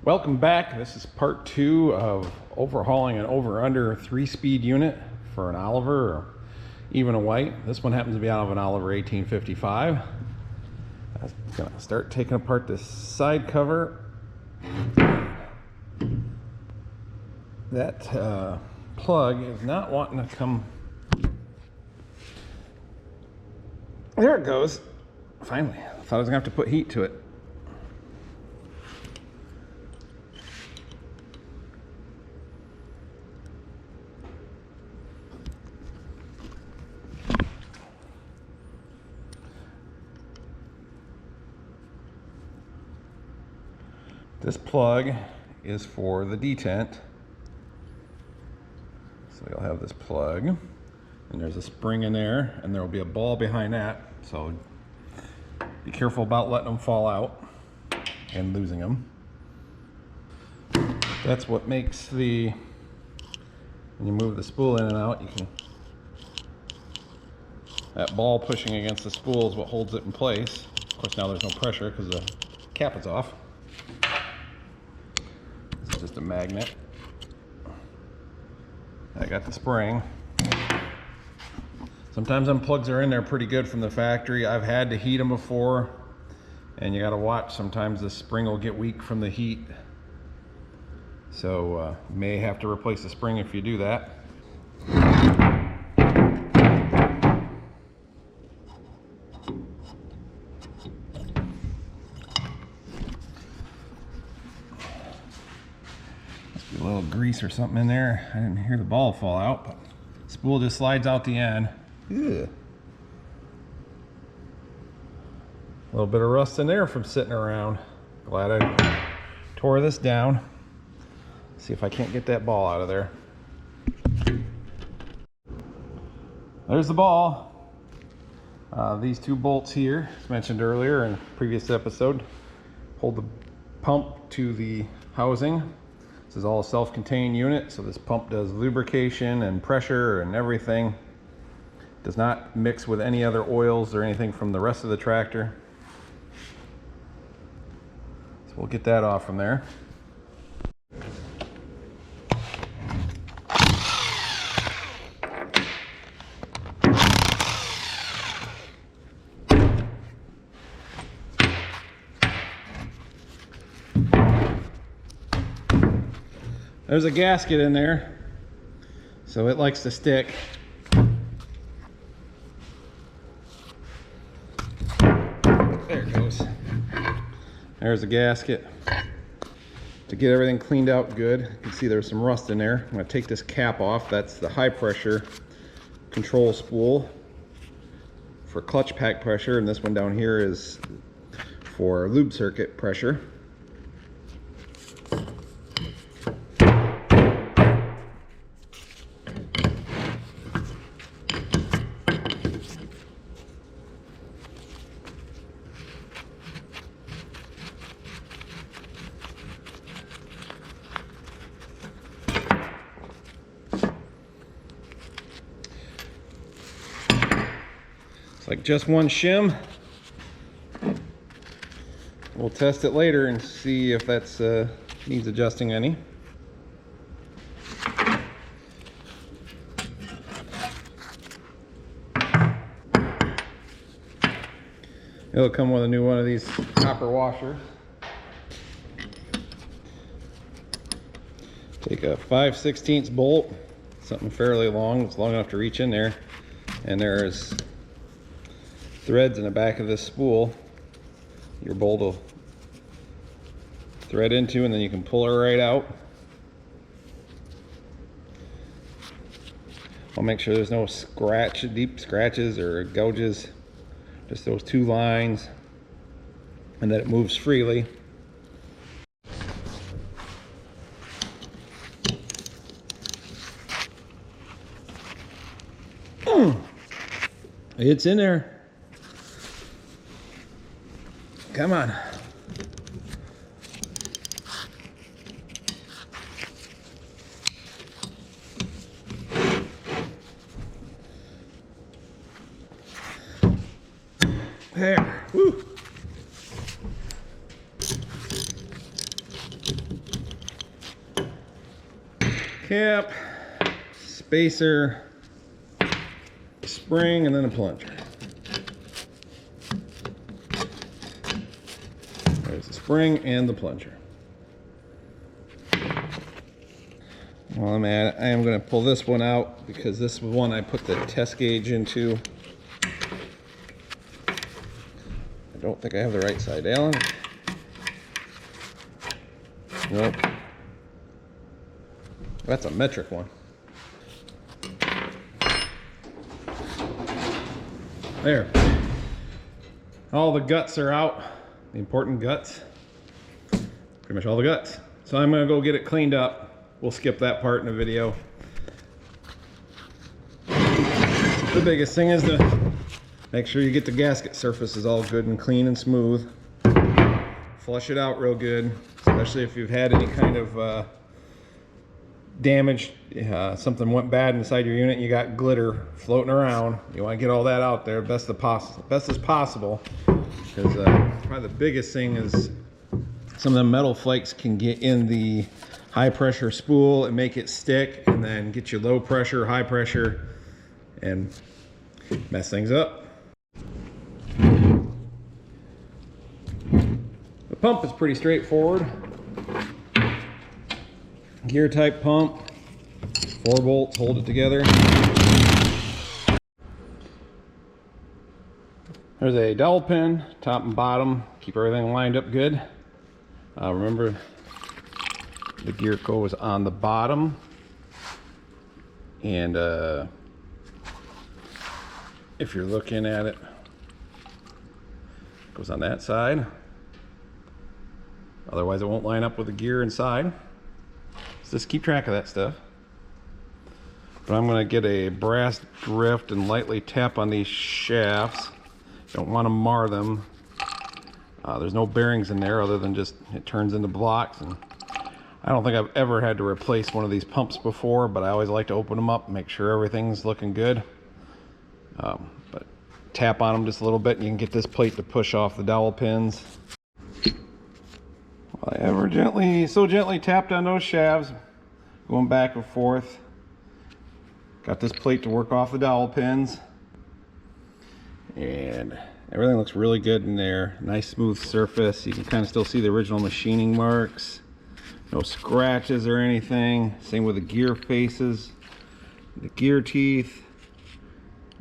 Welcome back. This is part 2 of overhauling an over-under 3-speed unit for an Oliver or even a White. This one happens to be out of an Oliver 1855. I'm gonna start taking apart this side cover. That plug is not wanting to come. There it goes. Finally. I thought I was gonna have to put heat to it. This plug is for the detent. So you'll have this plug, and there's a spring in there, and there will be a ball behind that. So be careful about letting them fall out and losing them. That's what makes when you move the spool in and out, that ball pushing against the spool is what holds it in place. Of course, now there's no pressure because the cap is off. Just a magnet. I got the spring. Sometimes them plugs are in there pretty good from the factory. I've had to heat them before, and you got to watch. Sometimes the spring will get weak from the heat, so you may have to replace the spring if you do that. A little grease or something in there. I didn't hear the ball fall out, but the spool just slides out the end. Ugh. A little bit of rust in there from sitting around. Glad I tore this down. See if I can't get that ball out of there. There's the ball. These two bolts here, as mentioned earlier in a previous episode, hold the pump to the housing. This is all a self-contained unit, so this pump does lubrication and pressure and everything. Does not mix with any other oils or anything from the rest of the tractor. So we'll get that off from there. There's a gasket in there, so it likes to stick. There it goes. There's a gasket. To get everything cleaned out good, you can see there's some rust in there. I'm going to take this cap off. That's the high pressure control spool for clutch pack pressure, and this one down here is for lube circuit pressure. It's like just one shim. We'll test it later and see if that's needs adjusting any. It'll come with a new one of these copper washers. Take a 5/16 bolt, something fairly long. It's long enough to reach in there, and there's threads in the back of this spool your bolt will thread into, and then you can pull it right out. I'll make sure there's no deep scratches or gouges, just those two lines, and that it moves freely. It's in there. Come on. There. Woo. cap, spacer, spring, and then a plunger. There's the spring and the plunger. While I'm at it, I am going to pull this one out because this was one I put the test gauge into. I don't think I have the right side, Alan. Nope. That's a metric one. There. All the guts are out. The important guts. Pretty much all the guts. So I'm going to go get it cleaned up. We'll skip that part in the video. The biggest thing is to make sure you get the gasket surfaces all good and clean and smooth. Flush it out real good, especially if you've had any kind of damage. Something went bad inside your unit and you got glitter floating around. You want to get all that out there best as possible, because probably the biggest thing is some of the metal flakes can get in the high pressure spool and make it stick, and then get you low pressure, high pressure, and mess things up. The pump is pretty straightforward. Gear type pump, 4 bolts hold it together. There's a dowel pin, top and bottom, keep everything lined up good. Remember, the gear goes on the bottom, and if you're looking at it, it goes on that side. Otherwise it won't line up with the gear inside. So just keep track of that stuff. But I'm going to get a brass drift and lightly tap on these shafts. Don't want to mar them. There's no bearings in there other than just it turns into blocks, and I don't think I've ever had to replace one of these pumps before, but I always like to open them up, make sure everything's looking good. But tap on them just a little bit and you can get this plate to push off the dowel pins. Well, I ever gently tapped on those shafts, going back and forth. Got this plate to work off the dowel pins. And everything looks really good in there. Nice smooth surface. You can kind of still see the original machining marks. No scratches or anything. Same with the gear faces, the gear teeth,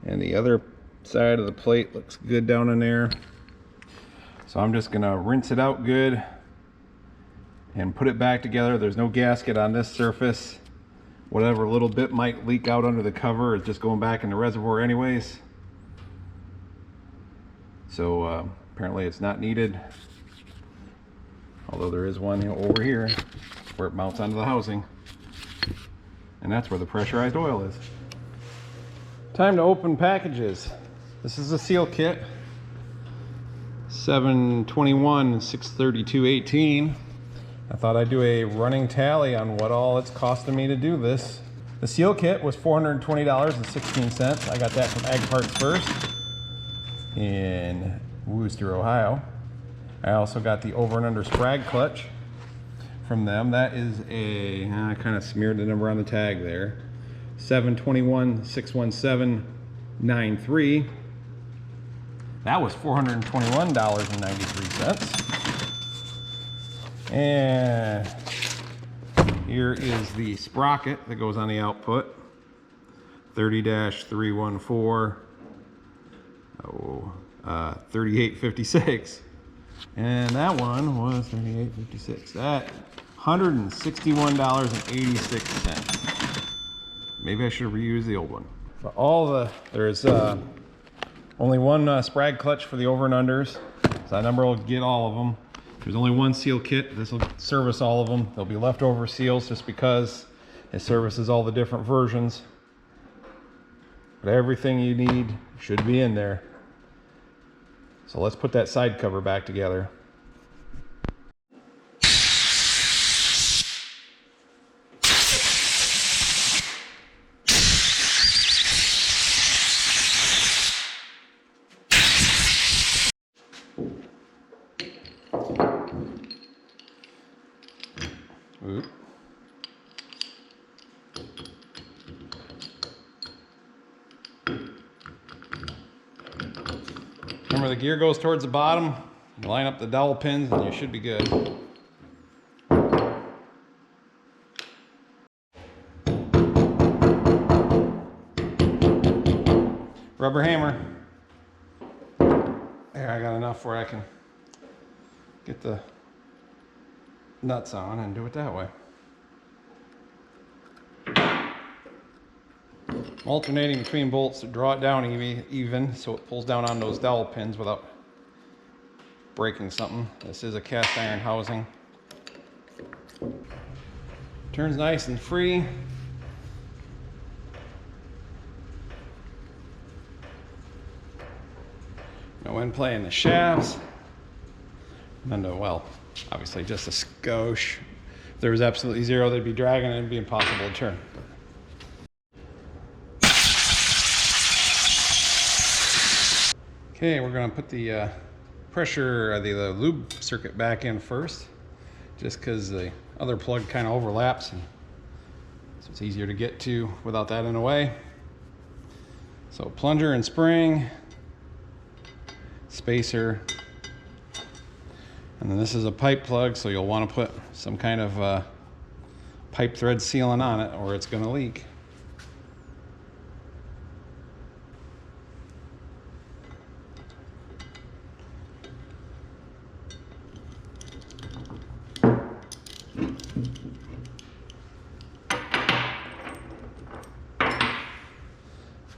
and the other side of the plate looks good down in there. So I'm just gonna rinse it out good and put it back together. There's no gasket on this surface. Whatever little bit might leak out under the cover is just going back in the reservoir anyways. So apparently it's not needed. Although there is one over here where it mounts onto the housing. And that's where the pressurized oil is. Time to open packages. This is a seal kit. 7/21/6/32/18. I thought I'd do a running tally on what all it's costing me to do this. The seal kit was $420.16. I got that from Ag Parts First in Wooster, Ohio. I also got the over and under sprag clutch from them. That is I kind of smeared the number on the tag there. 7/21/6/17/93. That was $421.93. And here is the sprocket that goes on the output. 30-314 3856. And that one was 3856. That $161.86. Maybe I should reuse the old one. But there's only one sprag clutch for the over and unders. So that number will get all of them. There's only one seal kit. This will service all of them. There'll be leftover seals just because it services all the different versions. But everything you need should be in there. So let's put that side cover back together. Oop. the gear goes towards the bottom, line up the dowel pins and you should be good. Rubber hammer. There, I got enough where I can get the nuts on and do it that way. Alternating between bolts to draw it down even so it pulls down on those dowel pins without breaking something. This is a cast iron housing. Turns nice and free. No end play in the shafts. And well, obviously just a skosh. If there was absolutely zero, they'd be dragging and it'd be impossible to turn. Okay, we're gonna put the the lube circuit back in first, just because the other plug kind of overlaps, and so it's easier to get to without that in the way. So plunger and spring, spacer, and then this is a pipe plug, so you'll want to put some kind of pipe thread sealant on it or it's going to leak.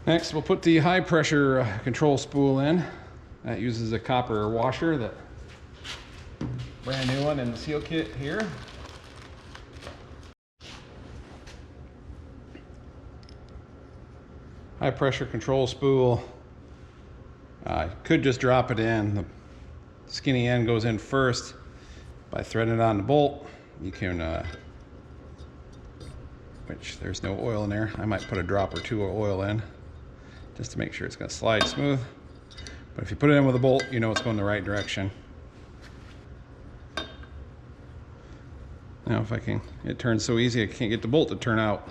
Next, we'll put the high pressure control spool in. That uses a copper washer, that brand new one in the seal kit here. High pressure control spool. Could just drop it in. The skinny end goes in first. By threading it on the bolt, you can, which there's no oil in there. I might put a drop or two of oil in, just to make sure it's going to slide smooth. But if you put it in with a bolt, you know it's going the right direction. Now if I can, it turns so easy I can't get the bolt to turn out.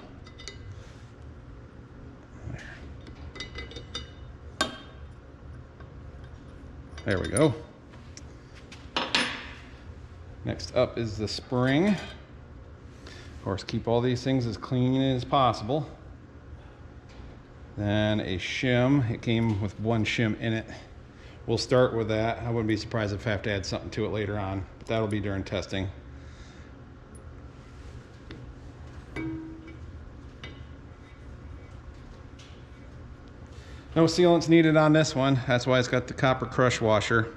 There we go. Next up is the spring. Of course, keep all these things as clean as possible. Then a shim. It came with one shim in it. We'll start with that. I wouldn't be surprised if I have to add something to it later on, but that'll be during testing. No sealants needed on this one. That's why it's got the copper crush washer.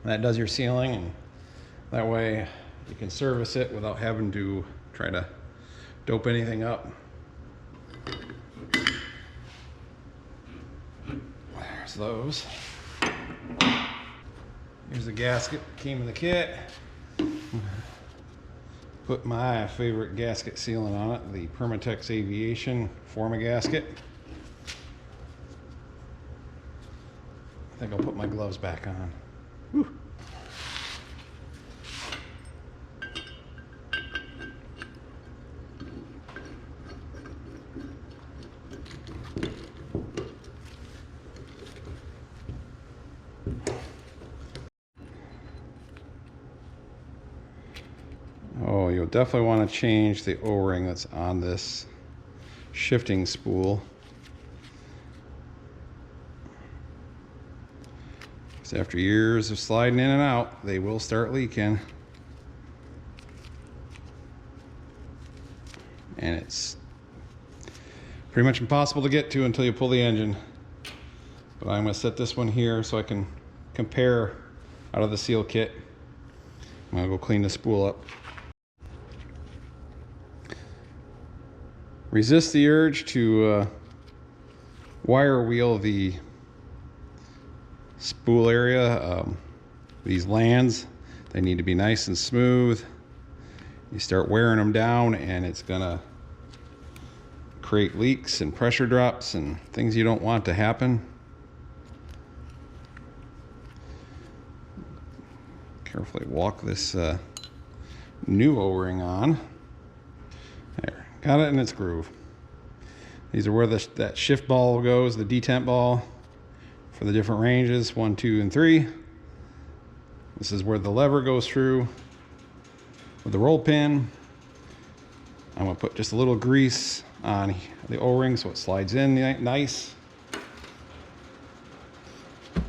That does your sealing, and that way you can service it without having to try to dope anything up. There's those. Here's the gasket, came in the kit. Put my favorite gasket sealant on it, the Permatex Aviation Forma gasket. I think I'll put my gloves back on. Whew. Oh, you'll definitely want to change the O-ring that's on this shifting spool. Because after years of sliding in and out, they will start leaking. And it's pretty much impossible to get to until you pull the engine. But I'm going to set this one here so I can compare out of the seal kit. I'm going to go clean the spool up. Resist the urge to wire wheel the spool area. These lands, they need to be nice and smooth. You start wearing them down and it's gonna create leaks and pressure drops and things you don't want to happen. Carefully walk this new O-ring on. There, got it in its groove. These are where that shift ball goes, the detent ball for the different ranges, 1, 2, and 3. This is where the lever goes through with the roll pin. I'm gonna put just a little grease on the O-ring so it slides in nice. There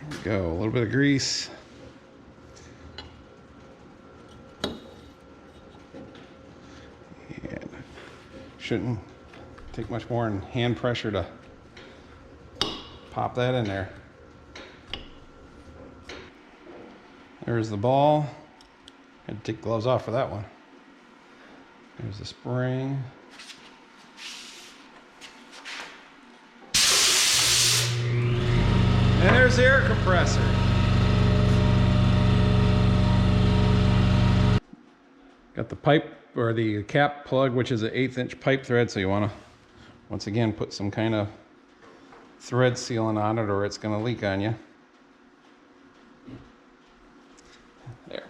we go, a little bit of grease. And shouldn't take much more than hand pressure to pop that in there. There's the ball. Had to take gloves off for that one. There's the spring. And there's the air compressor. Got the pipe or the cap plug, which is an 1/8 inch pipe thread. So you want to, once again, put some kind of thread sealant on it or it's going to leak on you. There.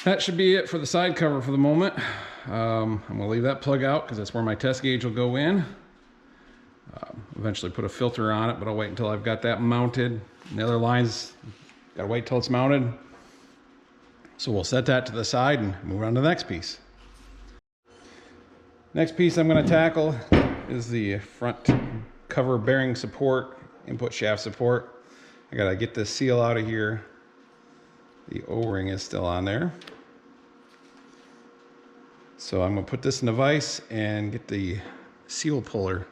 That should be it for the side cover for the moment. I'm going to leave that plug out because that's where my test gauge will go in. Eventually put a filter on it, but I'll wait until I've got that mounted. And the other lines, got to wait till it's mounted. So we'll set that to the side and move on to the next piece. Next piece I'm going to tackle is the front cover bearing support, input shaft support. I got to get this seal out of here. The O-ring is still on there. So I'm going to put this in a vise and get the seal puller.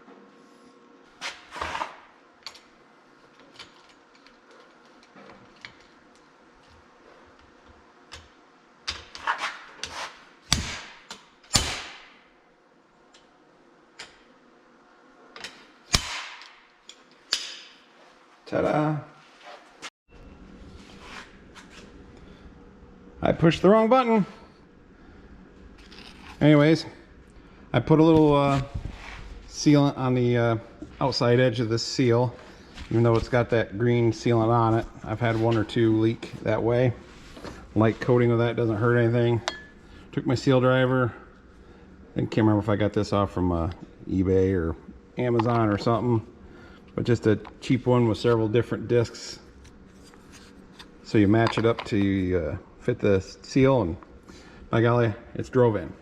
Ta-da! I pushed the wrong button. Anyways, I put a little sealant on the outside edge of this seal, even though it's got that green sealant on it. I've had 1 or 2 leak that way. Light coating of that doesn't hurt anything. Took my seal driver. I can't remember if I got this off from eBay or Amazon or something, but just a cheap one with several different discs. So you match it up to fit the seal, and by golly, it's drove in.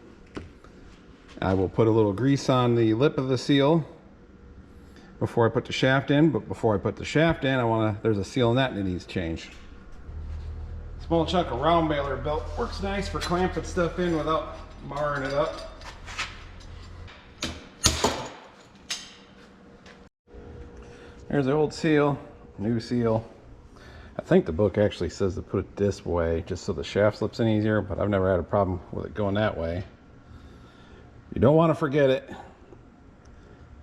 I will put a little grease on the lip of the seal before I put the shaft in, but before I put the shaft in, there's a seal in that needs changed. Small chunk of round bailer belt works nice for clamping stuff in without marring it up. There's the old seal, new seal. I think the book actually says to put it this way just so the shaft slips in easier, but I've never had a problem with it going that way. You don't want to forget it,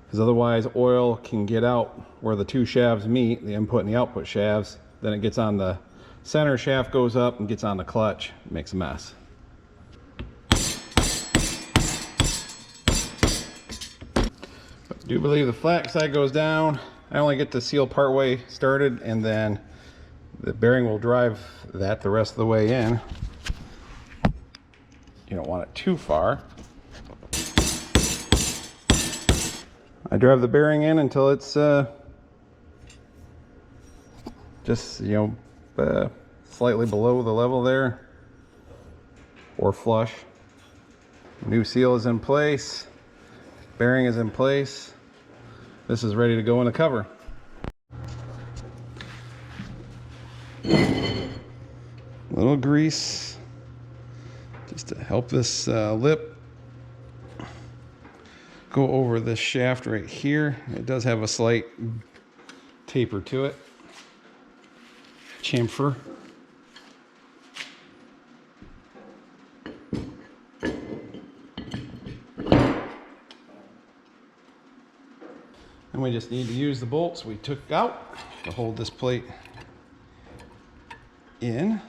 because otherwise oil can get out where the 2 shafts meet, the input and the output shafts. Then it gets on the center shaft, goes up and gets on the clutch. It makes a mess. But I do believe the flat side goes down. I only get the seal part way started, and then the bearing will drive that the rest of the way in. You don't want it too far. I drive the bearing in until it's just, slightly below the level there, or flush. New seal is in place, bearing is in place. This is ready to go in the cover. Little grease just to help this lip go over this shaft right here. It does have a slight taper to it. Chamfer. And we just need to use the bolts we took out to hold this plate in.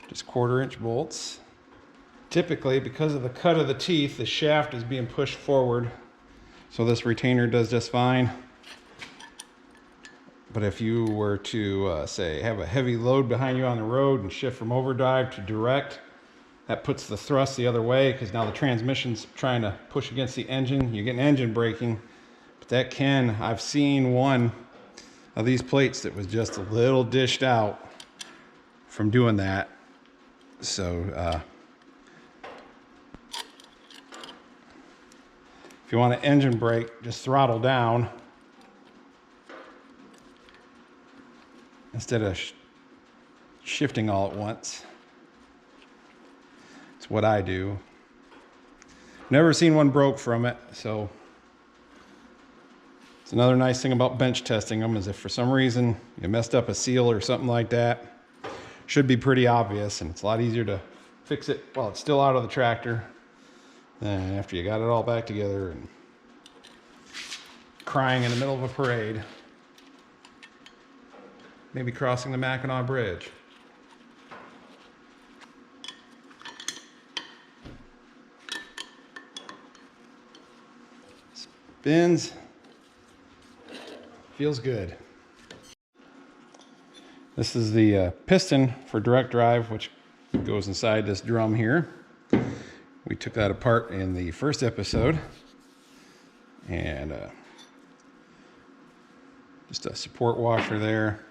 Just 1/4 inch bolts. Typically, because of the cut of the teeth, the shaft is being pushed forward, so this retainer does just fine. But if you were to say have a heavy load behind you on the road and shift from overdrive to direct, that puts the thrust the other way, because now the transmission's trying to push against the engine. You're getting engine braking, but I've seen one of these plates that was just a little dished out from doing that. So if you want an engine brake, just throttle down instead of shifting all at once. It's what I do. Never seen one broke from it, so it's another nice thing about bench testing them is if for some reason you messed up a seal or something like that, should be pretty obvious, and it's a lot easier to fix it while it's still out of the tractor than after you got it all back together and crying in the middle of a parade. Maybe crossing the Mackinac Bridge. Spins. Feels good. This is the piston for direct drive, which goes inside this drum here. We took that apart in the first episode. And just a support washer there.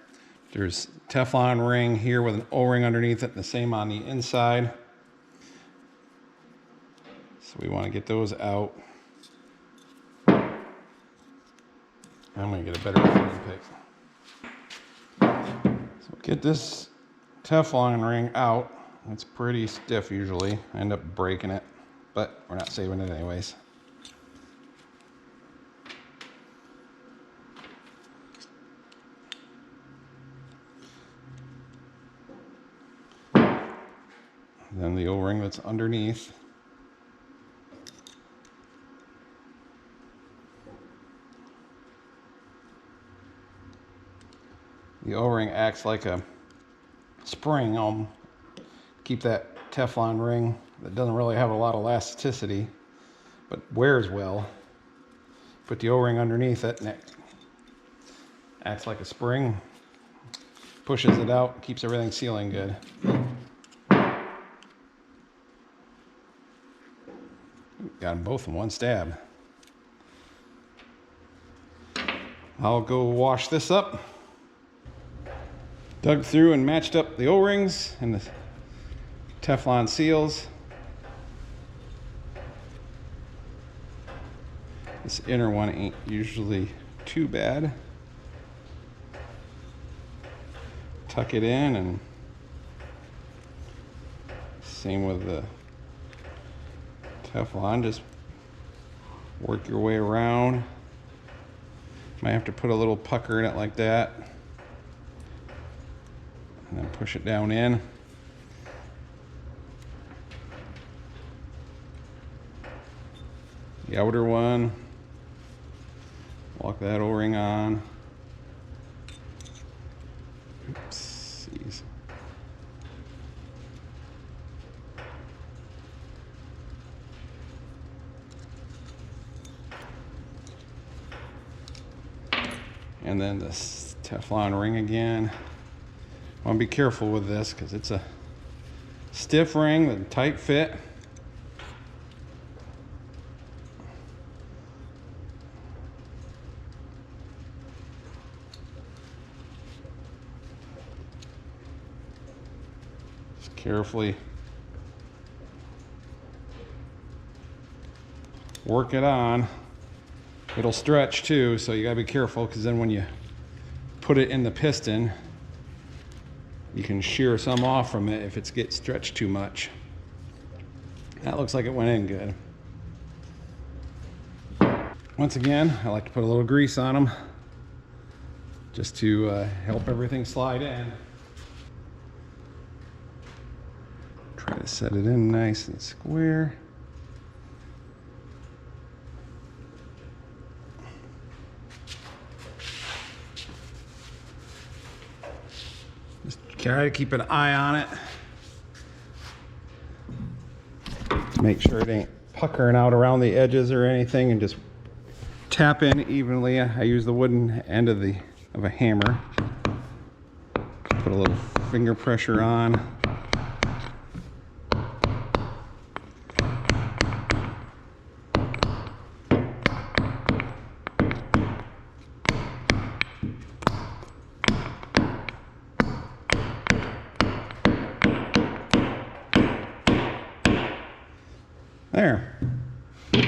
There's Teflon ring here with an O-ring underneath it, and the same on the inside. So we want to get those out. I'm going to get a better feeling pick. So get this Teflon ring out. It's pretty stiff usually. I end up breaking it, but we're not saving it anyways. Then the O-ring that's underneath. The O-ring acts like a spring on keep that Teflon ring that doesn't really have a lot of elasticity but wears well. Put the O-ring underneath it and it acts like a spring, pushes it out, keeps everything sealing good. Got them both in one stab. I'll go wash this up. Dug through and matched up the O-rings and the Teflon seals. This inner one ain't usually too bad. Tuck it in, and same with the Teflon, just work your way around. Might have to put a little pucker in it like that. And then push it down in. The outer one, lock that O-ring on. Oopsies. And then this Teflon ring again. I want to be careful with this because it's a stiff ring with a tight fit. Just carefully work it on. It'll stretch too, so you gotta be careful because then when you put it in the piston, you can shear some off from it if it gets stretched too much. That looks like it went in good. Once again, I like to put a little grease on them just to help everything slide in. Try to set it in nice and square. Try to keep an eye on it. Make sure it ain't puckering out around the edges or anything, and just tap in evenly. I use the wooden end of a hammer. Put a little finger pressure on. There. You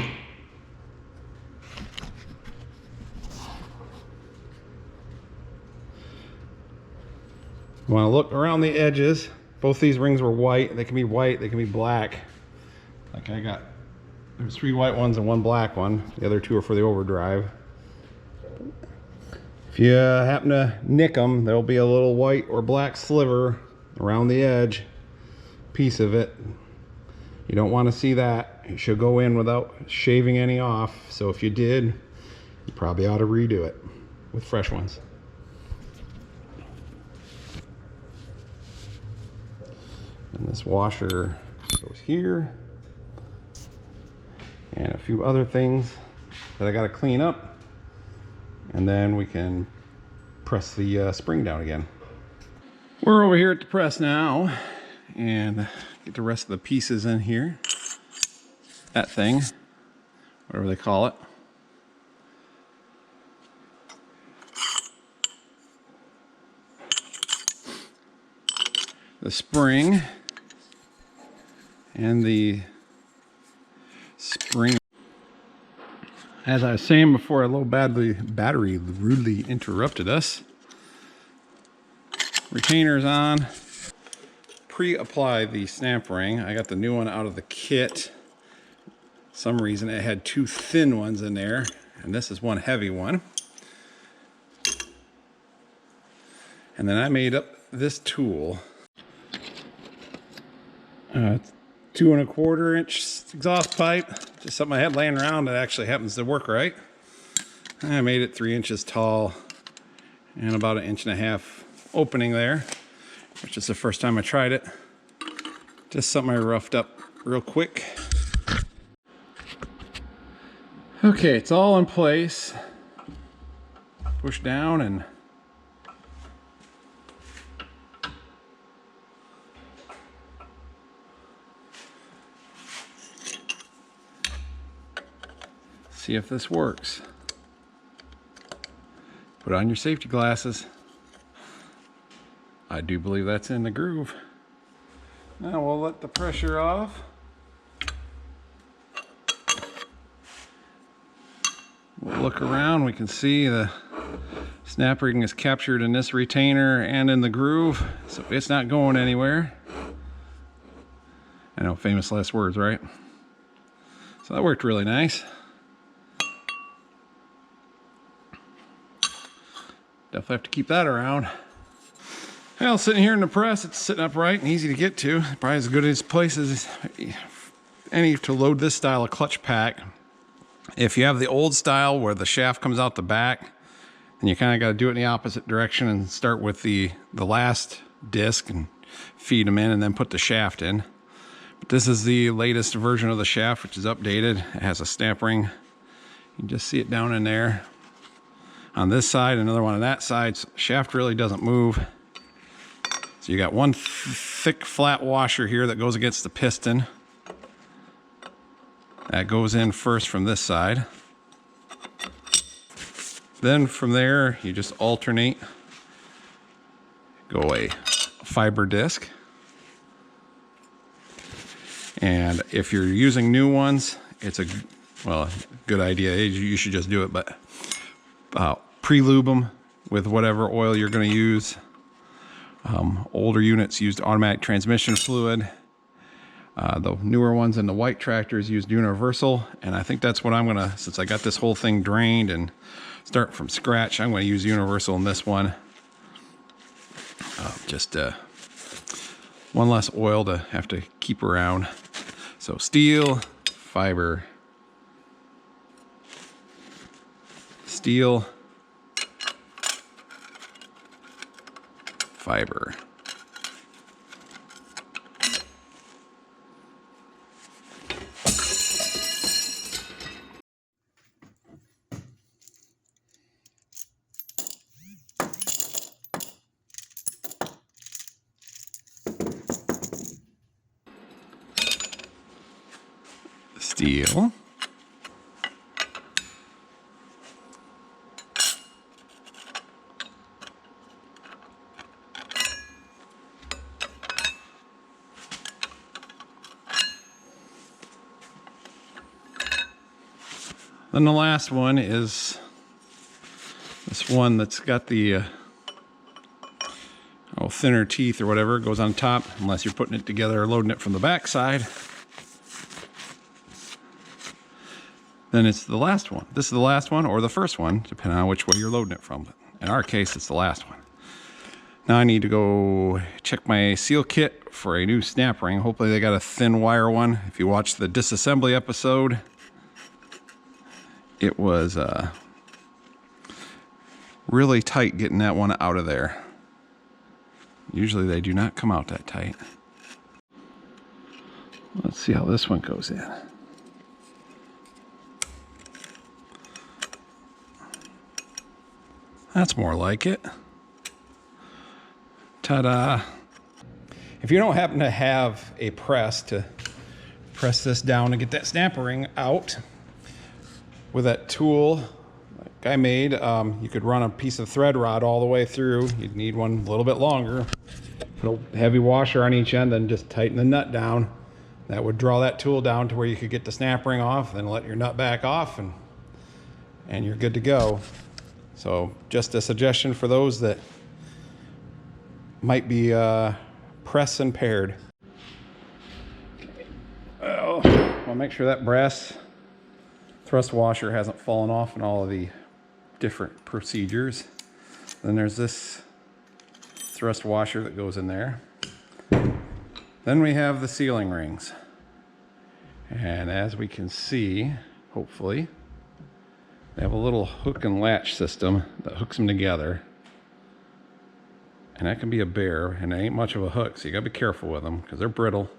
want to look around the edges. Both these rings were white. They can be white, they can be black. Like I got, there's 3 white ones and 1 black one. The other 2 are for the overdrive. If you happen to nick them, there'll be a little white or black sliver around the edge, piece of it. You don't want to see that. It should go in without shaving any off. So if you did, you probably ought to redo it with fresh ones. And this washer goes here. And a few other things that I got to clean up. And then we can press the spring down again. We're over here at the press now and get the rest of the pieces in here. That thing, whatever they call it. The spring and the spring. As I was saying before, a little battery rudely interrupted us. Retainer's on. Pre-apply the snap ring. I got the new one out of the kit. Some reason it had 2 thin ones in there, and this is one heavy one. And then I made up this tool. It's 2 1/4 inch exhaust pipe. Just something I had laying around that actually happens to work right. I made it 3 inches tall and about 1.5 inch opening there, which is the first time I tried it. Just something I roughed up real quick. Okay, it's all in place. Push down and see if this works. Put on your safety glasses. I do believe that's in the groove. Now we'll let the pressure off. We'll look around, we can see the snap ring is captured in this retainer and in the groove, so it's not going anywhere. I know, famous last words, right? So that worked really nice. Definitely have to keep that around. Well, sitting here in the press, it's sitting upright and easy to get to. Probably as good as place as any to load this style of clutch pack. If you have the old style where the shaft comes out the back, then you kind of got to do it in the opposite direction and start with the last disc and feed them in and then put the shaft in. But this is the latest version of the shaft, which is updated. It has a snap ring. You can just see it down in there. On this side, another one on that side. So the shaft really doesn't move. So you got one thick flat washer here that goes against the piston. That goes in first from this side. Then from there, you just alternate. Go a fiber disc. And if you're using new ones, it's a, well, good idea. You should just do it, but pre-lube them with whatever oil you're going to use. Older units used automatic transmission fluid. The newer ones in the white tractors used universal, and I think that's what I'm gonna, since I got this whole thing drained and start from scratch, I'm gonna use universal in this one. Just one less oil to have to keep around. So steel, fiber, steel, fiber. Steel. Then the last one is this one that's got the thinner teeth or whatever. It goes on top, unless you're putting it together or loading it from the back side. Then it's the last one. This is the last one or the first one, depending on which way you're loading it from. In our case, it's the last one. Now I need to go check my seal kit for a new snap ring. Hopefully they got a thin wire one. If you watched the Disassembly episode, it was really tight getting that one out of there. Usually they do not come out that tight. Let's see how this one goes in. That's more like it. Ta-da! If you don't happen to have a press to press this down to get that snapper ring out with that tool like I made, you could run a piece of thread rod all the way through. You'd need one a little bit longer. Put a heavy washer on each end, then just tighten the nut down. That would draw that tool down to where you could get the snap ring off, then let your nut back off, and you're good to go. So just a suggestion for those that might be press impaired. Well, I'll make sure that brass thrust washer hasn't fallen off in all of the different procedures. Then there's this thrust washer that goes in there. Then we have the sealing rings. And as we can see, hopefully, they have a little hook and latch system that hooks them together. And that can be a bear, and it ain't much of a hook, so you gotta be careful with them because they're brittle.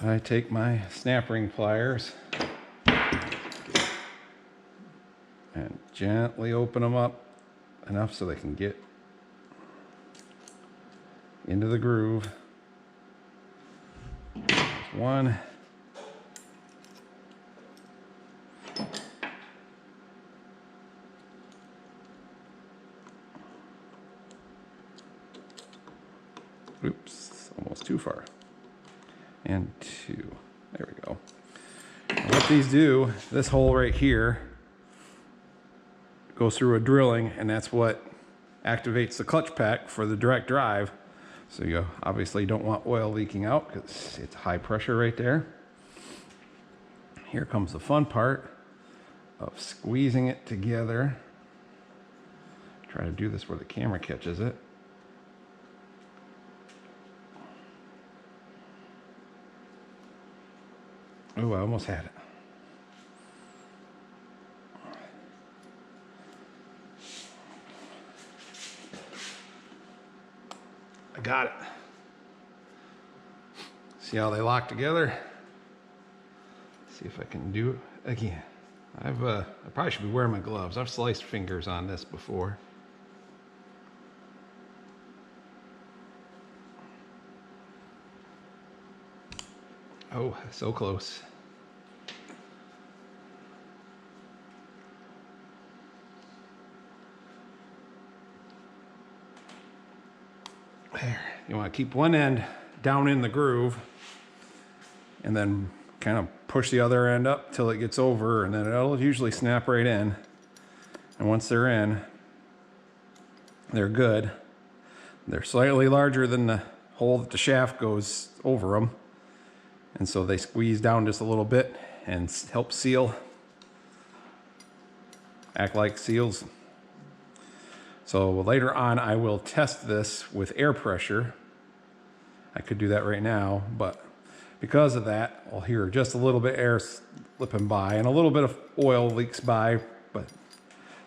I take my snap ring pliers and gently open them up enough so they can get into the groove. There's one. Oops, almost too far. And two. There we go. And what these do, this hole right here goes through a drilling, and that's what activates the clutch pack for the direct drive. So you obviously don't want oil leaking out because it's high pressure right there. Here comes the fun part of squeezing it together. Try to do this where the camera catches it. Oh, I almost had it. I got it. See how they lock together? See if I can do it again. I probably should be wearing my gloves. I've sliced fingers on this before. Oh, so close. There. You want to keep one end down in the groove and then kind of push the other end up till it gets over, and then it'll usually snap right in. And once they're in, they're good. They're slightly larger than the hole that the shaft goes over them. And so they squeeze down just a little bit and help seal, act like seals. So later on I will test this with air pressure. I could do that right now, but because of that, I'll hear just a little bit of air slipping by and a little bit of oil leaks by, but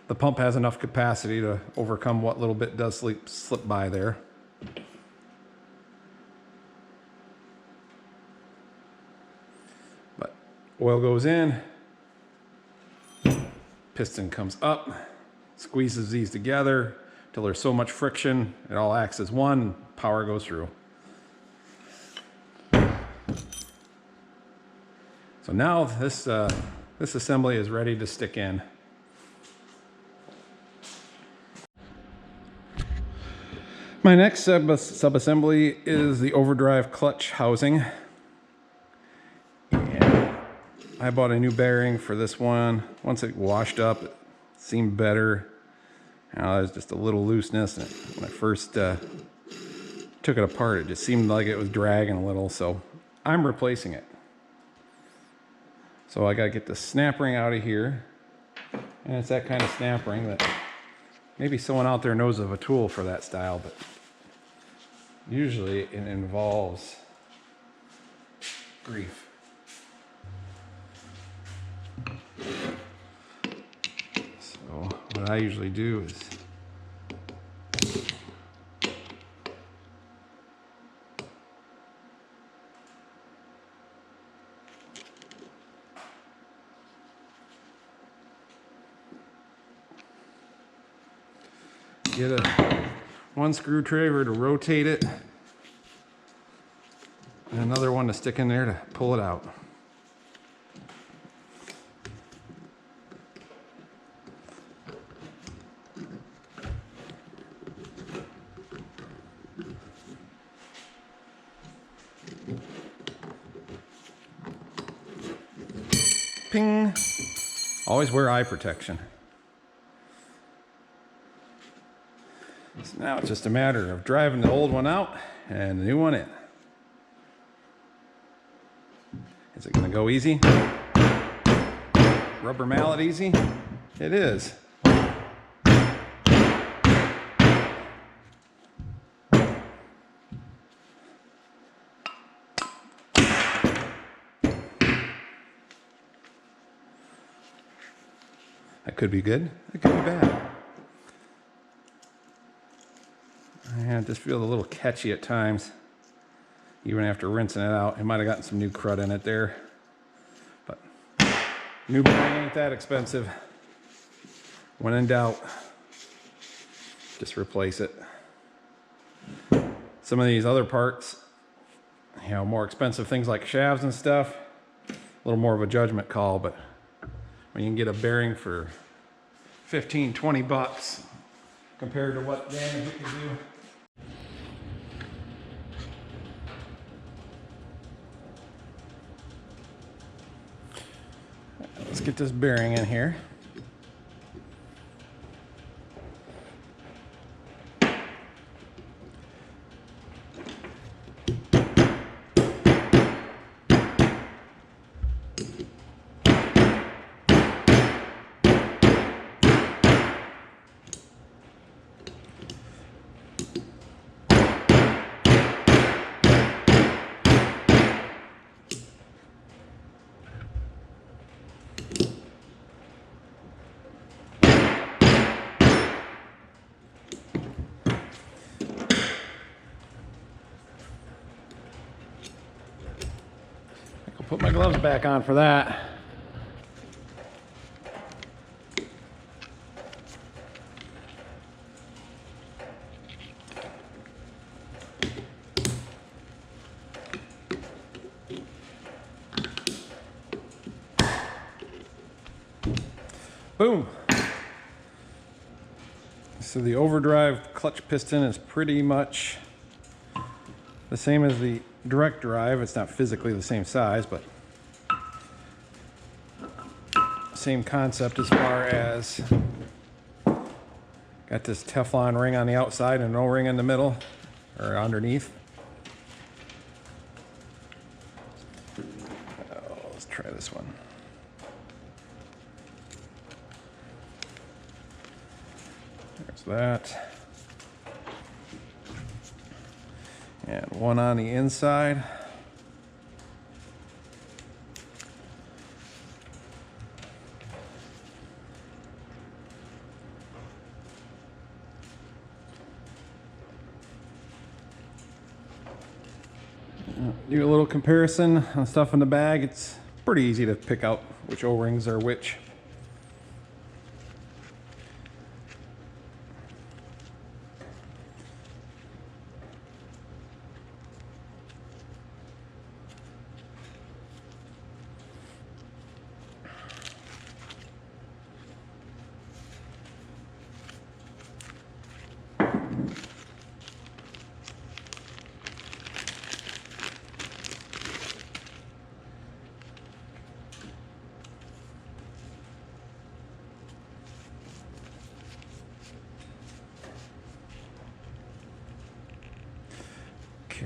the pump has enough capacity to overcome what little bit does slip by there. Oil goes in, piston comes up, squeezes these together till there's so much friction, it all acts as one, power goes through. So now this assembly is ready to stick in. My next sub-assembly is the overdrive clutch housing. I bought a new bearing for this one. Once it washed up, it seemed better. There's just a little looseness. And when I first took it apart, it just seemed like it was dragging a little. So I'm replacing it. So I got to get the snap ring out of here. And it's that kind of snap ring that maybe someone out there knows of a tool for that style, but usually it involves grief. So what I usually do is get one screwdriver to rotate it and another one to stick in there to pull it out. Ping! Always wear eye protection. So now it's just a matter of driving the old one out and the new one in. Is it going to go easy? Rubber mallet easy? It is. That could be good. It could be bad. I just feel a little catchy at times, even after rinsing it out. It might have gotten some new crud in it there, but new bearing ain't that expensive. When in doubt, just replace it. Some of these other parts, more expensive things like shafts and stuff, a little more of a judgment call, but when you can get a bearing for 15, 20 bucks compared to what damage it can do. Let's get this bearing in here. Put my gloves back on for that. Boom. So the overdrive clutch piston is pretty much the same as the direct drive. It's not physically the same size, but same concept as far as got this Teflon ring on the outside and no ring in the middle or underneath. Let's try this one. There's that. And one on the inside. Do a little comparison on stuff in the bag. It's pretty easy to pick out which O-rings are which.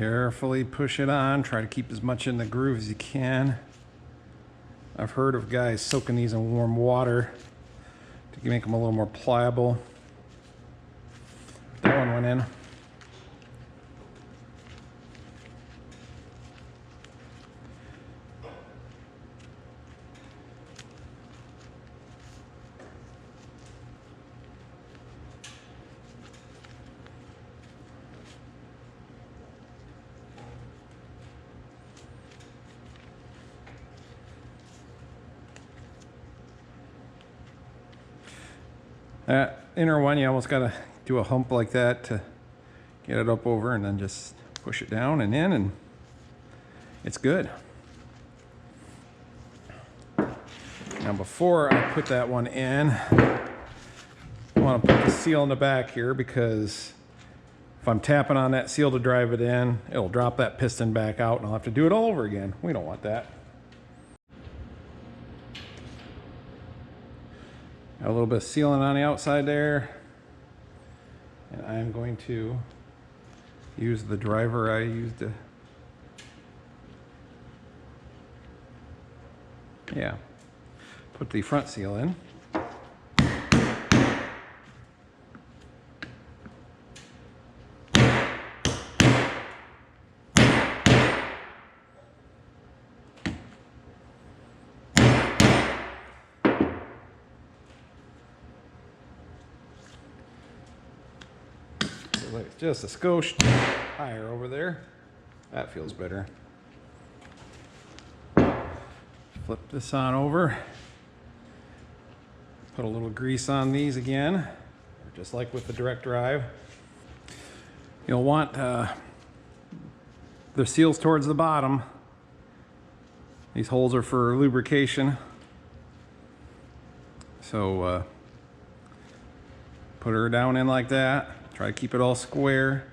Carefully push it on. Try to keep as much in the groove as you can. I've heard of guys soaking these in warm water to make them a little more pliable. That one went in. That inner one, you almost got to do a hump like that to get it up over, and then just push it down and in, and it's good. Now before I put that one in, I want to put the seal in the back here, because if I'm tapping on that seal to drive it in, it'll drop that piston back out and I'll have to do it all over again. We don't want that. Got a little bit of sealant on the outside there, and I'm going to use the driver I used to, put the front seal in. It's just a skosh higher over there. That feels better. Flip this on over. Put a little grease on these again, just like with the direct drive. You'll want the seals towards the bottom. These holes are for lubrication. So put her down in like that. Try to keep it all square.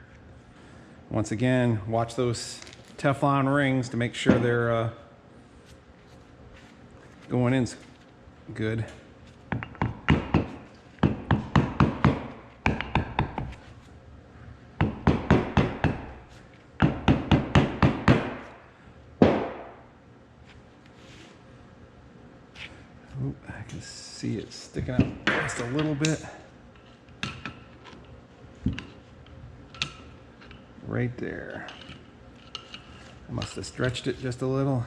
Once again, watch those Teflon rings to make sure they're going in good. Oop, I can see it sticking out just a little bit. Right there. I must have stretched it just a little.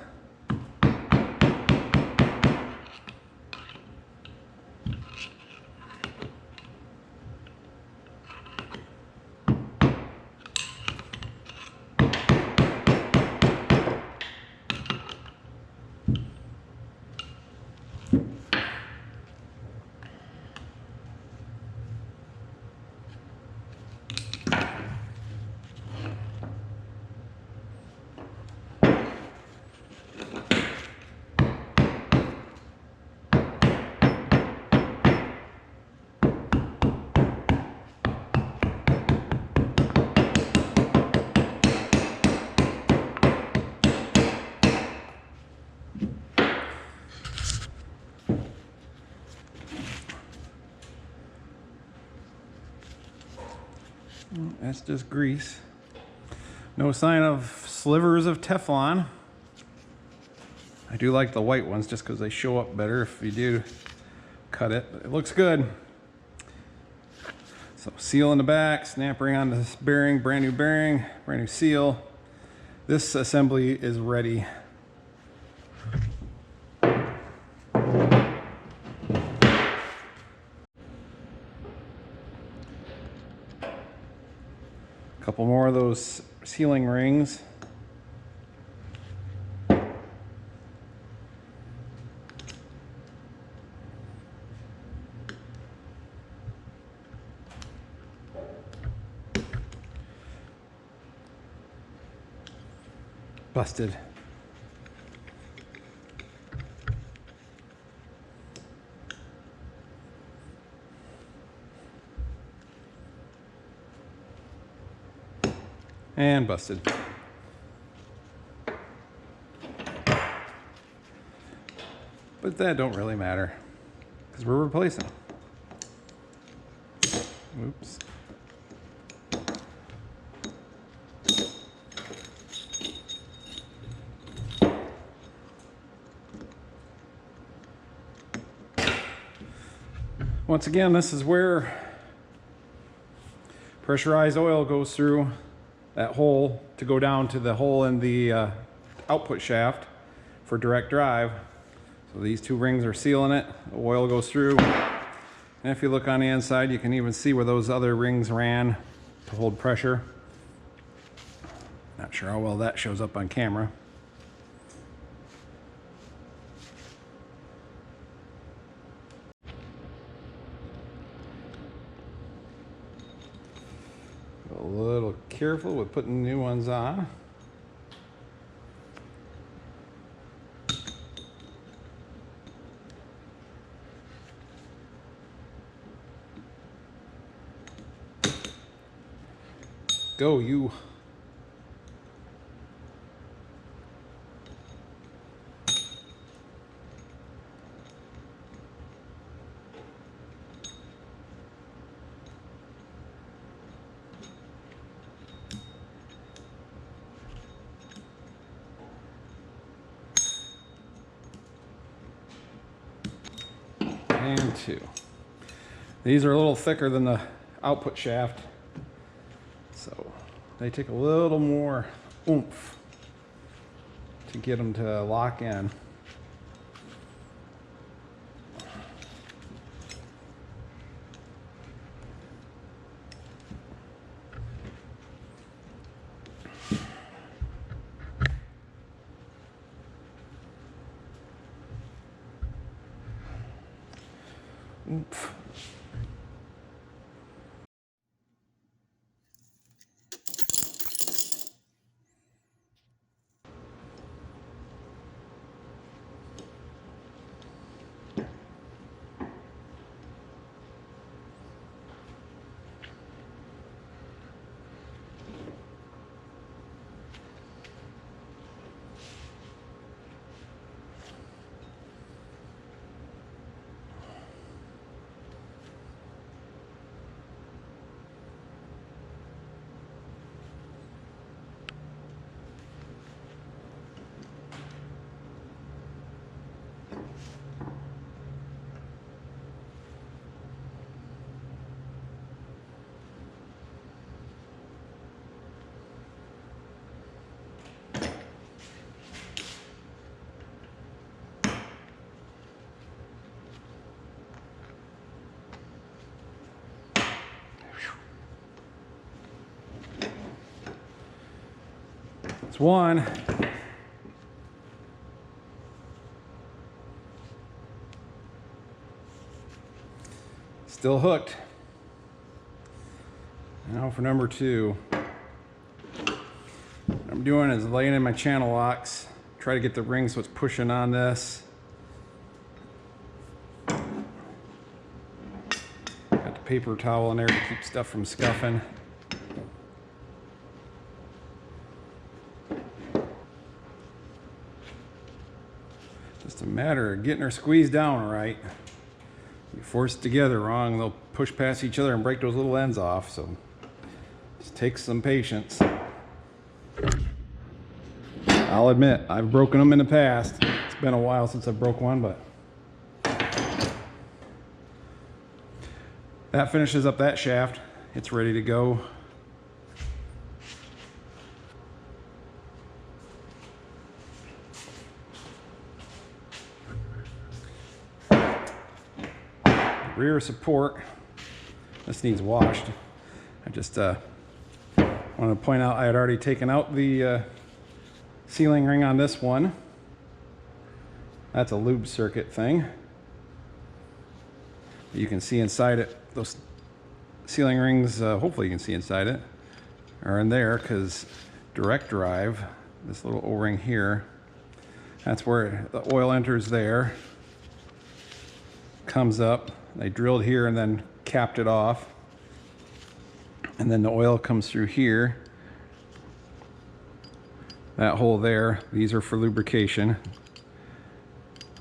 That's just grease. No sign of slivers of Teflon. I do like the white ones just because they show up better if you do cut it. But it looks good. So seal in the back, snap ring on this bearing, brand new seal. This assembly is ready. Couple more of those sealing rings. Busted. And busted. But that don't really matter because we're replacing. Oops. Once again, this is where pressurized oil goes through that hole to go down to the hole in the output shaft for direct drive. So these two rings are sealing it, the oil goes through. And if you look on the inside, you can even see where those other rings ran to hold pressure. Not sure how well that shows up on camera. A little careful with putting new ones on. Go, you. And two. These are a little thicker than the output shaft, so they take a little more oomph to get them to lock in. Oomph. It's one. Still hooked. Now for number two. What I'm doing is laying in my channel locks. Try to get the ring so it's pushing on this. Got the paper towel in there to keep stuff from scuffing. Just a matter of getting her squeezed down right. You force it together wrong, they'll push past each other and break those little ends off, so just takes some patience. I'll admit, I've broken them in the past. It's been a while since I broke one, but that finishes up that shaft. It's ready to go. Rear support, this needs washed. I just want to point out I had already taken out the sealing ring on this one. That's a lube circuit thing. You can see inside it, those sealing rings, hopefully you can see inside it, are in there because direct drive, this little O-ring here, that's where the oil enters there, comes up. They drilled here and then capped it off. And then the oil comes through here. That hole there, these are for lubrication.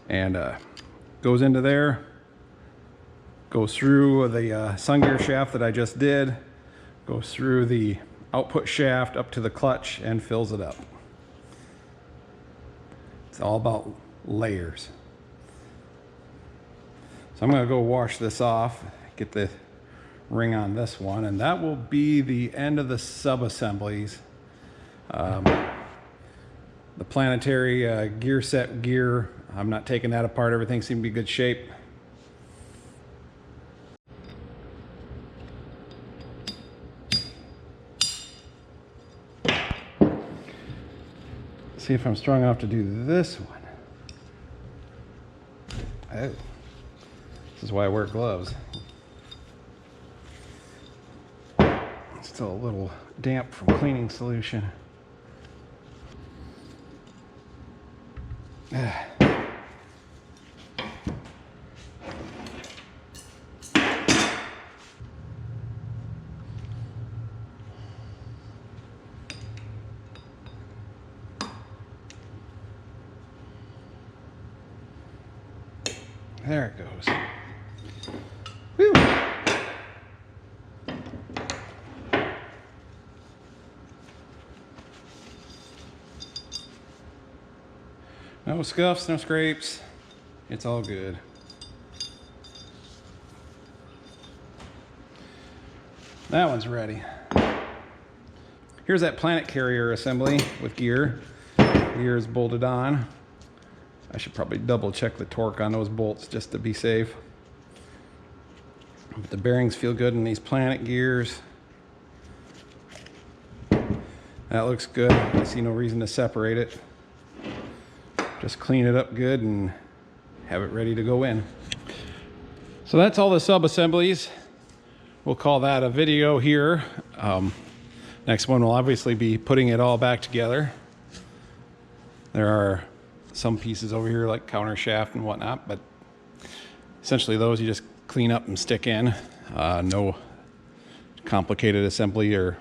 And goes into there, goes through the sun gear shaft that I just did, goes through the output shaft up to the clutch and fills it up. It's all about layers. So I'm going to go wash this off, get the ring on this one, and that will be the end of the sub-assemblies. The planetary gear set gear, I'm not taking that apart. Everything seemed to be good shape. See if I'm strong enough to do this one. Oh, this is why I wear gloves. It's still a little damp from cleaning solution. There it goes. Whew. No scuffs, no scrapes. It's all good. That one's ready. Here's that planet carrier assembly with gear. Gear is bolted on. I should probably double check the torque on those bolts just to be safe. But the bearings feel good in these planet gears. That looks good. I see no reason to separate it. Just clean it up good and have it ready to go in. So that's all the sub-assemblies. We'll call that a video here. Next one will obviously be putting it all back together. There are some pieces over here like counter shaft and whatnot, but essentially those you just clean up and stick in. No complicated assembly or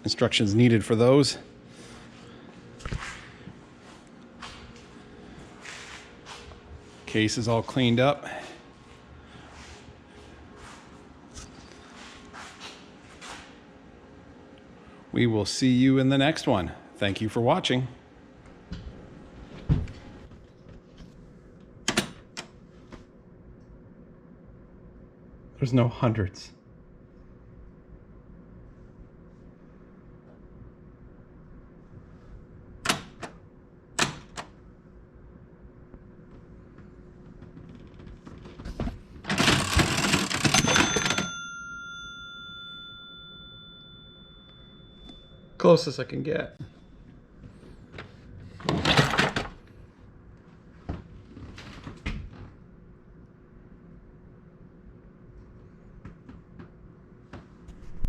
instructions needed for those. Case is all cleaned up. We will see you in the next one. Thank you for watching. There's no hundreds. Closest I can get.